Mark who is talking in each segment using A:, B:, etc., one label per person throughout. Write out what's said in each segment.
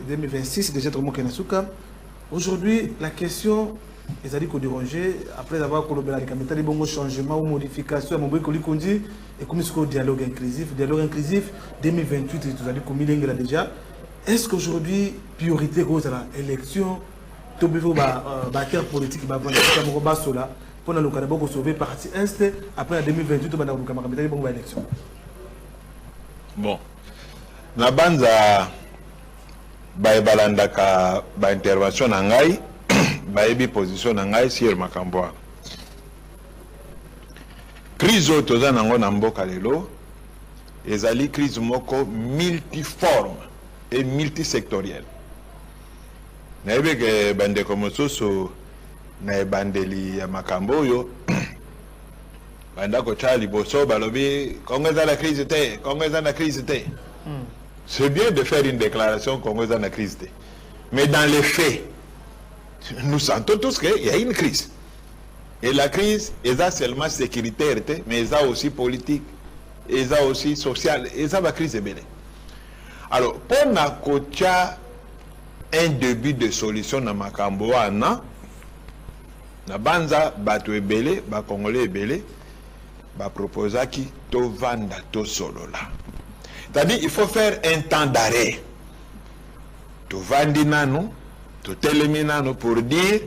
A: 2026, déjà Tomo Kenasuka. Aujourd'hui, la question, ils ont dit qu'on dérangeait, après avoir collaboré avec les bons changements ou modifications, mon boy Kolikondi, et comme ce dialogue inclusif 2028, ils ont dit qu'on millingue là déjà. Est-ce qu'aujourd'hui, priorité cause à l'élection, tout le monde bataille politique, va vendre le bas là, pour le Canada pour sauver parti est, après en 2028, on va avoir une élection.
B: Bon, la bande a balandaka ba intervention na ngai ba ebi position na ngai sur makambo. Crise otoza nango na mboka lelo ezali crise moko multiforme et multisectorielle. Na ebe ke bande komososo na bandeli ya makambo yo banda ko chali boso balobi Congo za la crise te, Congo za la crise te. C'est bien de faire une déclaration Congo za la crise te. Mais dans les faits, nous sentons tous qu'il y a une crise. Et la crise est seulement sécuritaire, mais elle est aussi politique, elle est aussi sociale, elle est la crise est belle. Alors, pour nakocha un début de solution na makambo wana, na banza bato ebele, ba congolais ebele, ba proposa ki to vanda to solo là. C'est-à-dire il faut faire un temps d'arrêt. To vandi nano, to telemi nano pour dire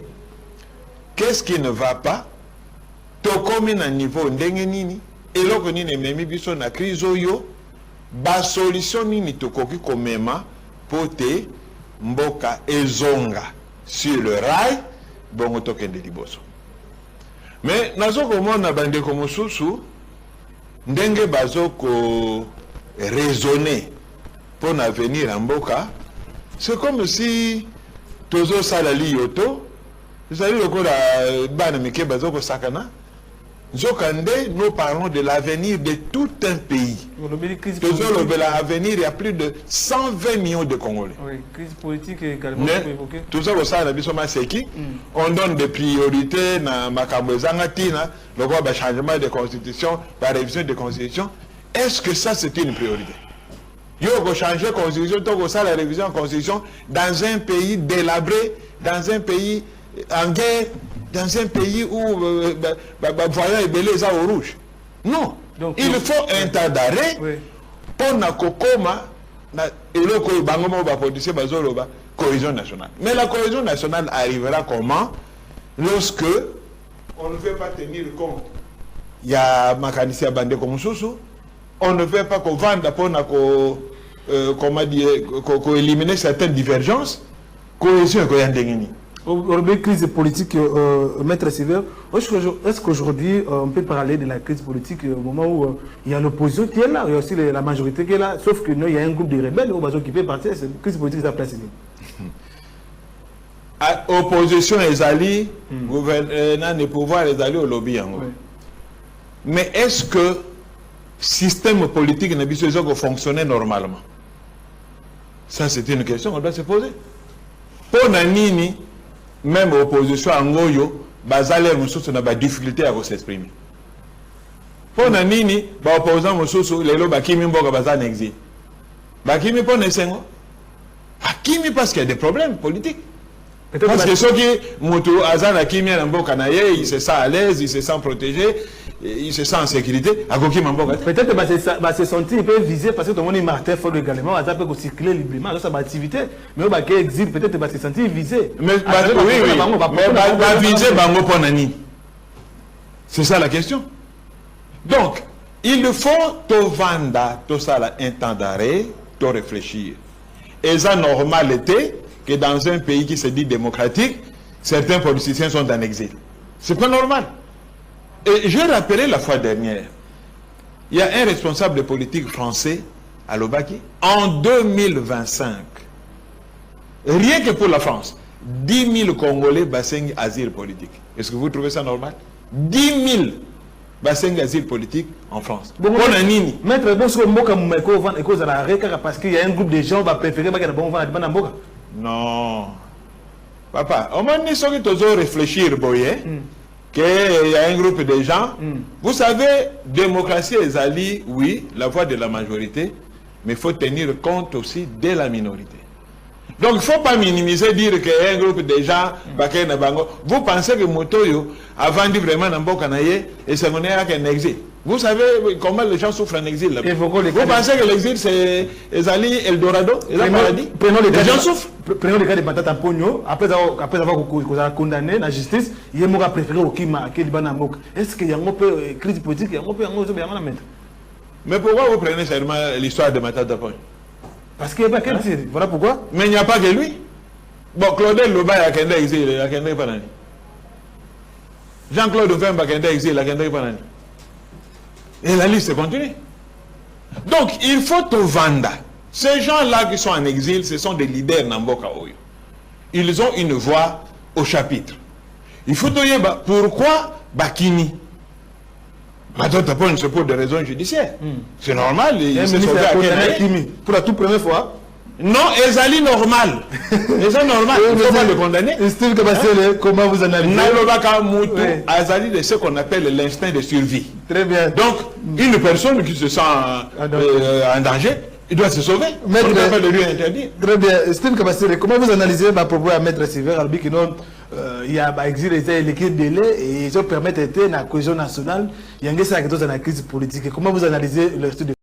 B: qu'est-ce qui ne va pas, to komi na niveau ndenge nini, eloko nini memi biso na crise oyo, ba solution nini to koki komema pote mboka ezonga sur le rail, bongo tokende liboso. Mais nazo komona bande komosusu ndenge bazoko raisonner pour l'avenir en mboka, c'est comme si tozo salali yoto, salali loko la bana mike bazoko sakana. Zokande, nous parlons de l'avenir de tout un pays. L'avenir, il y a plus de 120 millions de Congolais.
A: Oui, crise politique également évoquée.
B: Tout ça, on donne des priorités dans Makambo Zangatina, le changement de constitution, la révision de constitution. Est-ce que ça, c'est une priorité? Il faut changer la constitution, la révision de la constitution dans un pays délabré, dans un pays en guerre, dans un pays où voyant les belés au rouge. Non. Donc, il faut un temps d'arrêt pour na kokoma na eloko bangomo ba produire bazoloba cohésion nationale. Mais la cohésion nationale arrivera comment? Lorsque on ne veut pas tenir compte. Il y a makanisi bande comme soso, on ne veut pas qu'on vende pour na comment dire éliminer certaines divergences. Cohésion ko yandengini.
A: Aujourd'hui, crise politique, Maître Silver, est-ce qu'aujourd'hui, on peut parler de la crise politique au moment où il y a l'opposition qui est là, il y a aussi la majorité qui est là, sauf que non, il y a un groupe de rebelles qui peut partir, c'est une crise politique qui est placée.
B: Opposition les alliés, gouvernement et pouvoir les alliés au lobby. Mais est-ce que le système politique n'a pas fonctionné normalement? Ça, c'est une question qu'on doit se poser. Pour Nanini, même l'opposition en Goyo, bazale mususu na ba difficulté à s'exprimer. Pour Nanini, ba opposant mususu lelo bakimi mboka bazana exil. Bakimi pour nesengo. Bakimi parce qu'il y a des problèmes politiques. Parce que ceux qui moto azana kimi na mboka na ye, il se sent à l'aise, il se sent protégé, il se sent en sécurité.
A: Peut-être que se sentir un peu visé parce que tout le monde est Martin Ford également, ça peut circuler librement dans sa activité. Mais au exil, peut-être que se sentir visé.
B: Mais oui, visé bango ponani. C'est ça la question. Donc, il faut to vanda, to ça un temps d'arrêt, to réfléchir. Et ça normal était que dans un pays qui se dit démocratique, certains politiciens sont en exil. C'est pas normal. Et j'ai rappelé la fois dernière, il y a un responsable politique français à l'Obaki, en 2025, rien que pour la France, 10 000 Congolais basseng asile politique. Est-ce que vous trouvez ça normal? 10 000 basseng asile politique en France.
A: Bon, Maître, parce qu'il y a un groupe de gens qui préfèrent que
B: non. Papa, on m'a dit que réfléchir, boye. Qu'il y a un groupe de gens. Vous savez, démocratie et alliés, oui, la voix de la majorité, mais il faut tenir compte aussi de la minorité. Donc il ne faut pas minimiser, dire qu'un groupe de gens, vous pensez que Motoyo a vendu vraiment un bon canaillé et c'est monnaie avec un exil. Vous savez comment les gens souffrent en exil là-bas. Vous pensez que l'exil c'est Ezali Eldorado, les gens souffrent.
A: Prenons le cas de Matata Pogno, après avoir condamné la justice, il a préféré au Kima, est-ce qu'il y a une crise politique, il y a un mettre?
B: Mais pourquoi vous prenez seulement l'histoire de Matata Pogno?
A: Parce qu'il n'y a pas qu'un tir, voilà pourquoi.
B: Mais il n'y a pas que lui. Bon, Claudel Loba, il y a qu'un exil, il y a qu'un exil. Jean-Claude Vemba, il y a qu'un exil, il y a qu'un exil. Et la liste continue. Donc, il faut te vendre. Ces gens-là qui sont en exil, ce sont des leaders Namboka Oyo. Ils ont une voix au chapitre. Il faut te dire pourquoi Bakini. Matata Pogno, c'est pour des raisons judiciaires. C'est normal. Il s'est sauvé à Kenya.
A: Pour la toute première fois.
B: Non, Ezali normal. Ezali normal. Il faut pas le condamner.
A: Steve Kabassele, comment vous analysez?
B: Nalobaka Moutou, Ezali de ce qu'on appelle l'instinct de survie.
A: Très bien.
B: Donc, une personne qui se sent en danger, il doit se sauver. On ne peut pas le lui interdire.
A: Très bien. Steve Kabassele, comment vous analysez ma propos à Maître Silver Albi qui non il y a exilé l'équipe de délai et ils ont permis d'être la cohésion nationale. Il y a une crise politique. Comment vous analysez le studio?